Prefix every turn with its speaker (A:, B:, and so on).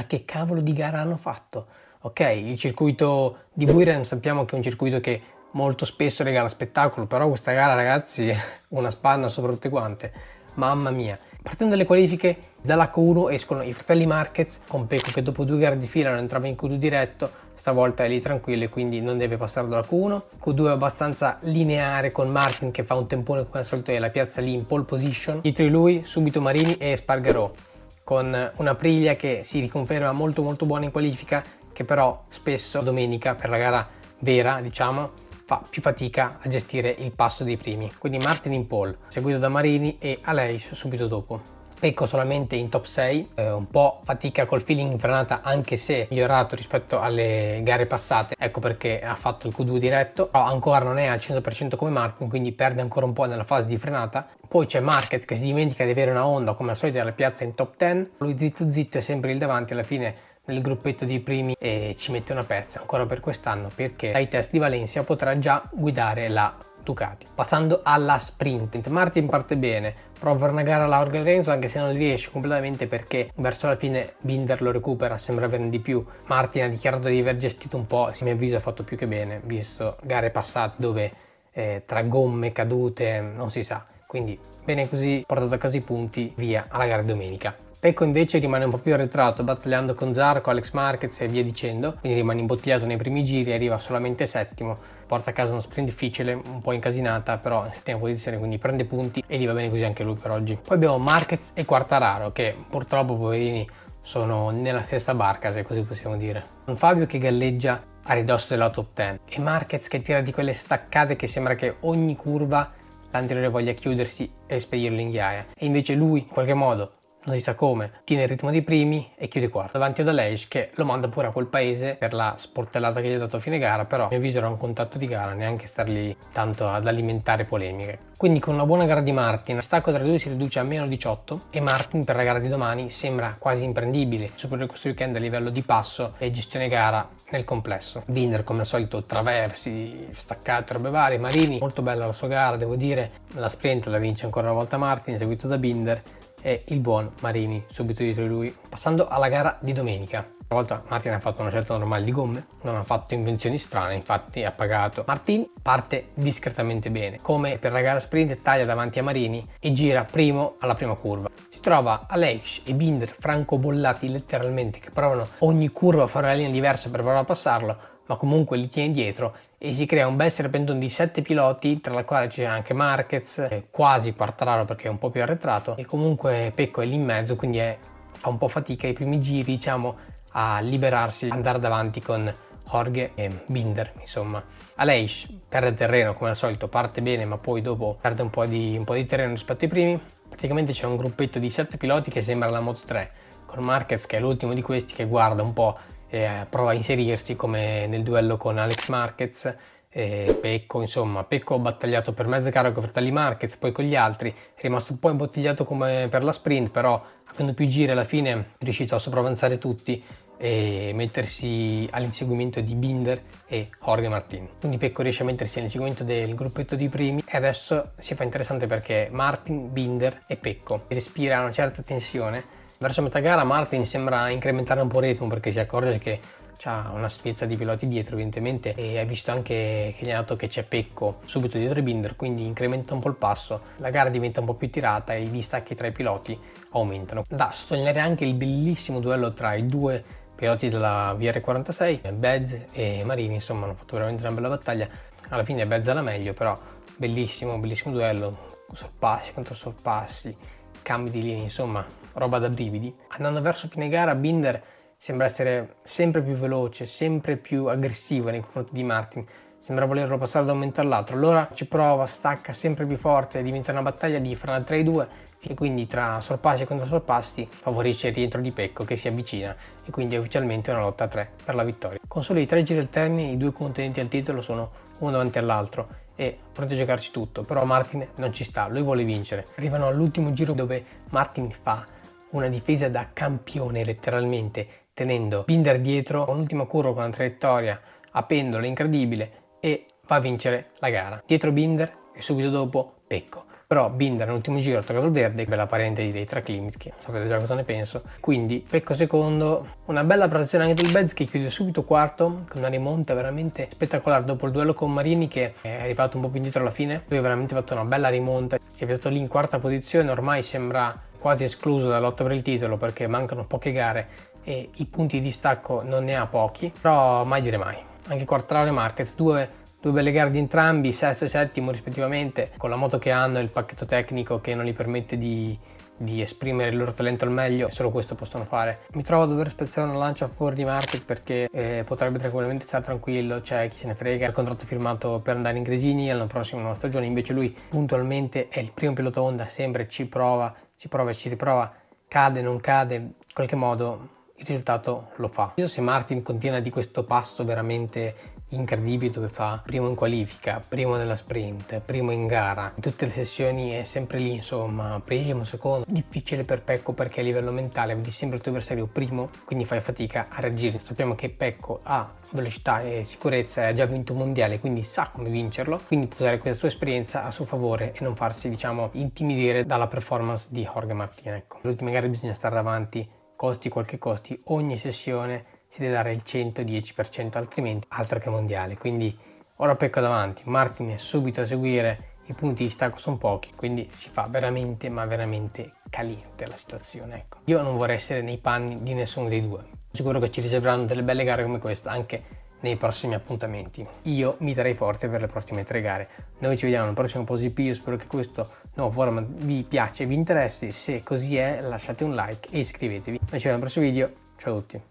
A: ma che cavolo di gara hanno fatto? Ok, il circuito di Buiren sappiamo che è un circuito che molto spesso regala spettacolo, però questa gara, ragazzi, una spanna sopra tutte quante. Mamma mia. Partendo dalle qualifiche, dall'H1 escono i fratelli Marquez con Pecco che dopo 2 gare di fila non entrava in Q2 diretto, stavolta è lì tranquillo e quindi non deve passare dalla Q1. Q2 è abbastanza lineare con Martin che fa un tempone come al solito e la piazza lì in pole position. Dietro di lui subito Marini e Espargarò con una Aprilia che si riconferma molto buona in qualifica, che però spesso domenica per la gara vera, diciamo, fa più fatica a gestire il passo dei primi. Quindi Martin in pole, seguito da Marini e Aleix subito dopo. Pecco solamente in top 6, un po' fatica col feeling in frenata anche se migliorato rispetto alle gare passate, ecco perché ha fatto il Q2 diretto, però ancora non è al 100% come Martin, quindi perde ancora un po' nella fase di frenata. Poi c'è Marquez che si dimentica di avere una Honda come al solito alla piazza in top 10, lui zitto è sempre il davanti alla fine nel gruppetto di primi e ci mette una pezza ancora per quest'anno perché ai test di Valencia potrà già guidare la Ducati. Passando alla sprint, Martin parte bene, prova una gara alla Jorge Lorenzo anche se non riesce completamente perché verso la fine Binder lo recupera, sembra averne di più. Martin ha dichiarato di aver gestito un po', a mio avviso ha fatto più che bene, visto gare passate dove tra gomme, cadute, non si sa. Quindi bene così, portato a casa i punti, via alla gara domenica. Pecco invece rimane un po' più arretrato, battagliando con Zarco, Alex Marquez e via dicendo, quindi rimane imbottigliato nei primi giri, arriva solamente settimo, porta a casa uno sprint difficile, un po' incasinata, però in settima posizione, quindi prende punti e gli va bene così anche lui per oggi. Poi abbiamo Marquez e Quartararo, che purtroppo, poverini, sono nella stessa barca, se così possiamo dire. Un Fabio che galleggia a ridosso della top 10 e Marquez che tira di quelle staccate che sembra che ogni curva l'anteriore voglia chiudersi e spedirlo in ghiaia, e invece lui in qualche modo, non si sa come, tiene il ritmo dei primi e chiude quarto davanti ad Aleix che lo manda pure a quel paese per la sportellata che gli ha dato a fine gara, però a mio avviso era un contatto di gara, neanche star lì tanto ad alimentare polemiche. Quindi con una buona gara di Martin il stacco tra i due si riduce a meno 18 e Martin per la gara di domani sembra quasi imprendibile, soprattutto questo weekend a livello di passo e gestione gara nel complesso. Binder come al solito traversi, staccate, robe varie. Marini molto bella la sua gara, devo dire, la sprint la vince ancora una volta Martin seguito da Binder e il buon Marini subito dietro di lui. Passando alla gara di domenica, stavolta Martin ha fatto una scelta normale di gomme, non ha fatto invenzioni strane, infatti ha pagato. Martin parte discretamente bene, come per la gara sprint taglia davanti a Marini e gira primo alla prima curva. Si trova Aleix e Binder francobollati letteralmente che provano ogni curva a fare una linea diversa per provare a passarlo, ma comunque li tiene dietro e si crea un bel serpentone di 7 piloti, tra la quale c'è anche Marquez, quasi Quartararo perché è un po' più arretrato, e comunque Pecco è lì in mezzo, quindi fa un po' fatica ai primi giri, diciamo, a liberarsi, andare davanti con Jorge e Binder, insomma. Aleix perde terreno come al solito, parte bene ma poi dopo perde un po' di terreno rispetto ai primi. Praticamente c'è un gruppetto di 7 piloti che sembra la Moto3, con Marquez che è l'ultimo di questi che guarda un po' e prova a inserirsi come nel duello con Alex Marquez e Pecco, insomma. Pecco ha battagliato per mezza gara con i fratelli Marquez, poi con gli altri, è rimasto un po' imbottigliato come per la sprint, però avendo più giri alla fine è riuscito a sopravanzare tutti e mettersi all'inseguimento di Binder e Jorge Martin. Quindi Pecco riesce a mettersi all'inseguimento del gruppetto di primi e adesso si fa interessante perché Martin, Binder e Pecco respira una certa tensione. Verso metà gara Martin sembra incrementare un po' il ritmo perché si accorge che c'ha una sfilza di piloti dietro evidentemente e ha visto anche che gli ha dato che c'è Pecco subito dietro i Binder, quindi incrementa un po' il passo, la gara diventa un po' più tirata e i distacchi tra i piloti aumentano. Da sottolineare anche il bellissimo duello tra i due piloti della VR46, Bez e Marini, insomma hanno fatto veramente una bella battaglia, alla fine Bez era meglio, però bellissimo duello, sorpassi contro sorpassi, cambi di linea, insomma roba da brividi. Andando verso fine gara Binder sembra essere sempre più veloce, sempre più aggressivo nei confronti di Martin, sembra volerlo passare da un momento all'altro, allora ci prova, stacca sempre più forte, diventa una battaglia di fra tra i due e quindi tra sorpassi e contro sorpassi favorisce il rientro di Pecco che si avvicina e quindi è ufficialmente una lotta a 3 per la vittoria. Con soli 3 giri alterni i due contendenti al titolo sono uno davanti all'altro e pronti a giocarci tutto, però Martin non ci sta, lui vuole vincere. Arrivano all'ultimo giro dove Martin fa una difesa da campione letteralmente, tenendo Binder dietro, un'ultima curva con una traiettoria a pendolo incredibile e va a vincere la gara. Dietro Binder e subito dopo Pecco. Però Binder all'ultimo giro ha toccato il verde, bella parente dei track limit, che sapete già cosa ne penso. Quindi Pecco secondo, una bella prestazione anche del Bez che chiude subito quarto con una rimonta veramente spettacolare dopo il duello con Marini, che è arrivato un po' più indietro alla fine. Lui ha veramente fatto una bella rimonta, si è piazzato lì in quarta posizione, ormai sembra quasi escluso dalla lotta per il titolo perché mancano poche gare e i punti di distacco non ne ha pochi, però mai dire mai. Anche Quartararo e Marquez, due belle gare di entrambi, sesto e settimo rispettivamente, con la moto che hanno e il pacchetto tecnico che non gli permette di esprimere il loro talento al meglio, solo questo possono fare. Mi trovo a dover spezzare una lancia a favore di Marquez perché potrebbe tranquillamente stare tranquillo, c'è chi se ne frega, il contratto firmato per andare in Gresini l'anno prossimo, nuova stagione, invece lui puntualmente è il primo pilota Honda, sempre ci prova e ci riprova, cade, non cade, in qualche modo il risultato lo fa. Se Martin continua di questo passo veramente incredibile, dove fa primo in qualifica, primo nella sprint, primo in gara, in tutte le sessioni è sempre lì, insomma, primo, secondo, difficile per Pecco perché a livello mentale vedi sempre il tuo avversario primo, quindi fai fatica a reagire. Sappiamo che Pecco ha velocità e sicurezza, ha già vinto un mondiale, quindi sa come vincerlo, quindi può usare questa sua esperienza a suo favore e non farsi, diciamo, intimidire dalla performance di Jorge Martin. Ecco, le ultime gare bisogna stare davanti, costi quel che costi, ogni sessione si deve dare il 110%, altrimenti altro che mondiale. Quindi ora Pecco davanti, Martin è subito a seguire, i punti di stacco sono pochi, quindi si fa veramente ma veramente caliente la situazione. Ecco, io non vorrei essere nei panni di nessuno dei due, sicuro che ci riserveranno delle belle gare come questa anche nei prossimi appuntamenti. Io mi darei forte per le prossime 3 gare. Noi ci vediamo nel prossimo PosiP. Io spero che questo nuovo format vi piace e vi interessi. Se così è, lasciate un like e iscrivetevi. Noi ci vediamo nel prossimo video. Ciao a tutti.